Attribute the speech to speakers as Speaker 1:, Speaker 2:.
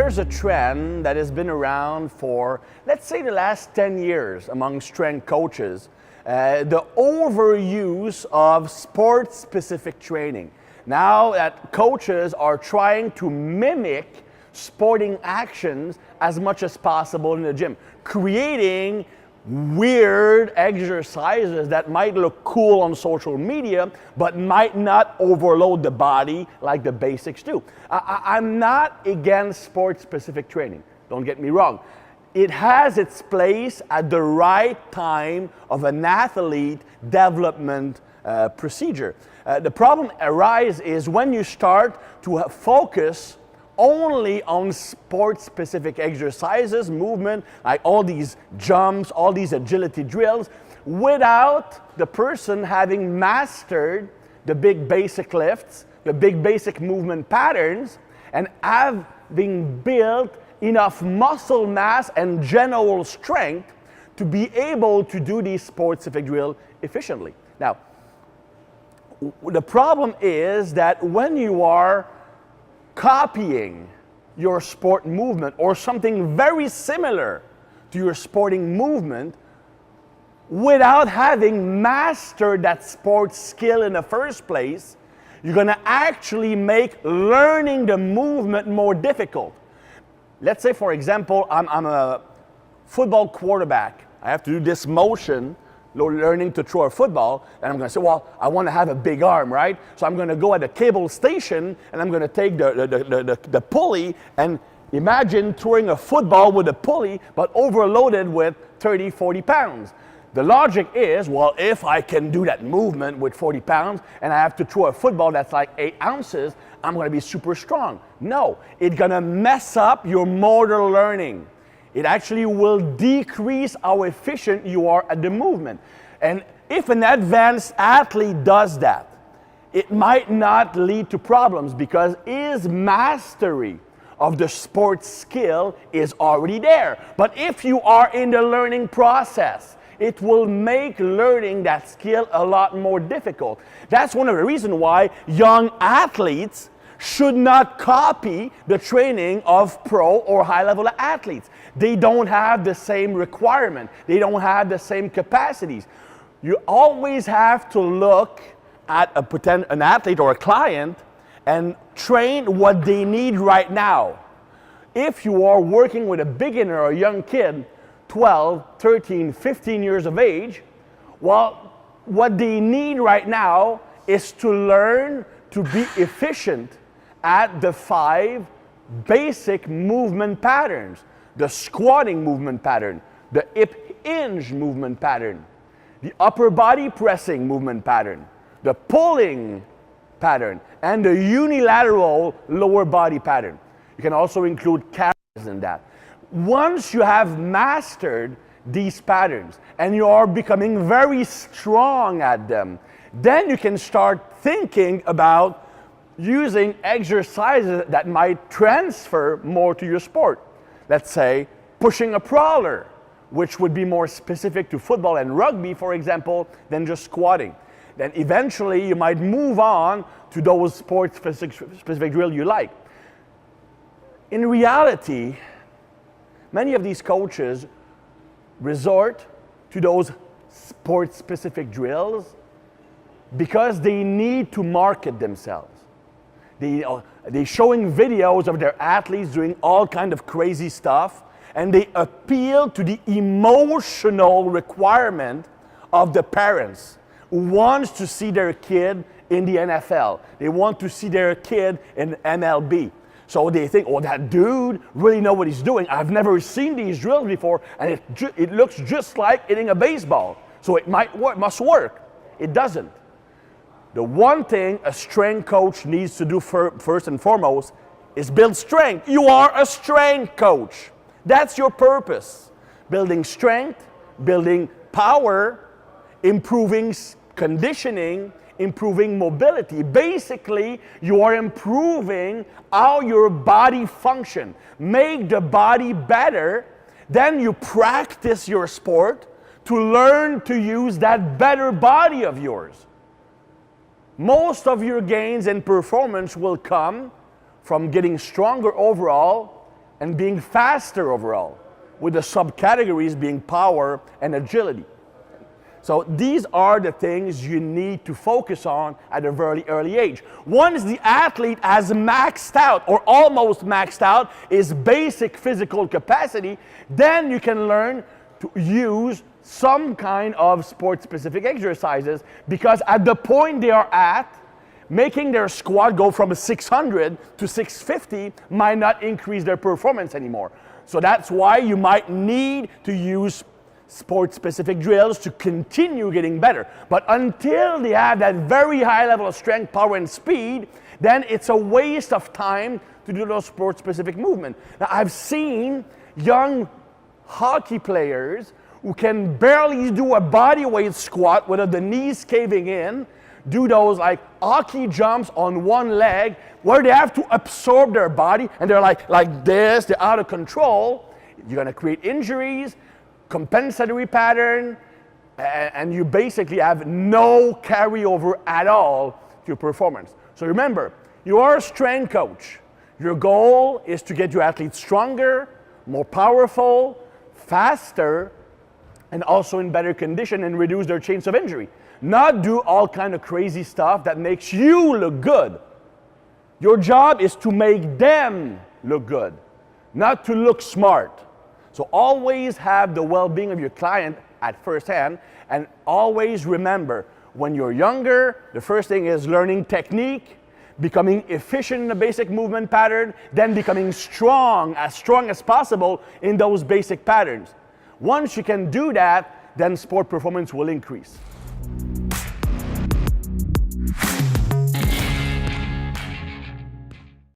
Speaker 1: there's a trend that has been around for, let's say, the last 10 years among strength coaches, the overuse of sport-specific training. Now that coaches are trying to mimic sporting actions as much as possible in the gym, creating weird exercises that might look cool on social media, but might not overload the body like the basics do. I'm not against sport-specific training, don't get me wrong. It has its place at the right time of an athlete development procedure. The problem arises is when you start to focus only on sport-specific exercises, movement, like all these jumps, all these agility drills, without the person having mastered the big basic lifts, the big basic movement patterns, and having built enough muscle mass and general strength to be able to do these sport-specific drills efficiently. Now, the problem is that when you are copying your sport movement or something very similar to your sporting movement without having mastered that sport skill in the first place, you're going to actually make learning the movement more difficult. Let's say, for example, I'm a football quarterback. I have to do this motion learning to throw a football, and I'm going to say, well, I want to have a big arm, right? So I'm going to go at a cable station, and I'm going to take the pulley, and imagine throwing a football with a pulley, but overloaded with 30, 40 pounds. The logic is, well, if I can do that movement with 40 pounds, and I have to throw a football that's like 8 ounces, I'm going to be super strong. No, it's going to mess up your motor learning. It actually will decrease how efficient you are at the movement. And if an advanced athlete does that, it might not lead to problems because his mastery of the sport skill is already there. But if you are in the learning process, it will make learning that skill a lot more difficult. That's one of the reasons why young athletes should not copy the training of pro or high-level athletes. They don't have the same requirement. They don't have the same capacities. You always have to look at an athlete or a client and train what they need right now. If you are working with a beginner or a young kid, 12, 13, 15 years of age, well, what they need right now is to learn to be efficient at the 5 basic movement patterns. The squatting movement pattern, the hip hinge movement pattern, the upper body pressing movement pattern, the pulling pattern, and the unilateral lower body pattern. You can also include carries in that. Once you have mastered these patterns and you are becoming very strong at them, then you can start thinking about using exercises that might transfer more to your sport. Let's say pushing a prowler, which would be more specific to football and rugby, for example, than just squatting. Then eventually you might move on to those sport-specific drills you like. In reality, many of these coaches resort to those sport-specific because they need to market themselves. They're showing videos of their athletes doing all kind of crazy stuff, and they appeal to the emotional requirement of the parents who wants to see their kid in the NFL. They want to see their kid in MLB. So they think, oh, that dude really knows what he's doing. I've never seen these drills before, and it looks just like hitting a baseball. So it must work. It doesn't. The one thing a strength coach needs to do first and foremost is build strength. You are a strength coach. That's your purpose. Building strength, building power, improving conditioning, improving mobility. Basically, you are improving how your body functions. Make the body better, then you practice your sport to learn to use that better body of yours. Most of your gains in performance will come from getting stronger overall and being faster overall, with the subcategories being power and agility. So these are the things you need to focus on at a very early age. Once the athlete has maxed out or almost maxed out his basic physical capacity, then you can learn to use some kind of sport-specific exercises, because at the point they are at, making their squat go from 600 to 650 might not increase their performance anymore. So that's why you might need to use sport-specific drills to continue getting better. But until they have that very high level of strength, power, and speed, then it's a waste of time to do those sport-specific movements. Now, I've seen young hockey players who can barely do a body weight squat without the knees caving in, do those like hockey jumps on one leg where they have to absorb their body, and they're like this, they're out of control. You're gonna create injuries, compensatory pattern, and you basically have no carryover at all to your performance. So remember, you are a strength coach. Your goal is to get your athletes stronger, more powerful, faster, and also in better condition, and reduce their chance of injury. Not do all kind of crazy stuff that makes you look good. Your job is to make them look good, not to look smart. So always have the well-being of your client at first hand, and always remember, when you're younger, the first thing is learning technique, becoming efficient in the basic movement pattern, then becoming strong as possible in those basic patterns. Once you can do that, then sport performance will increase.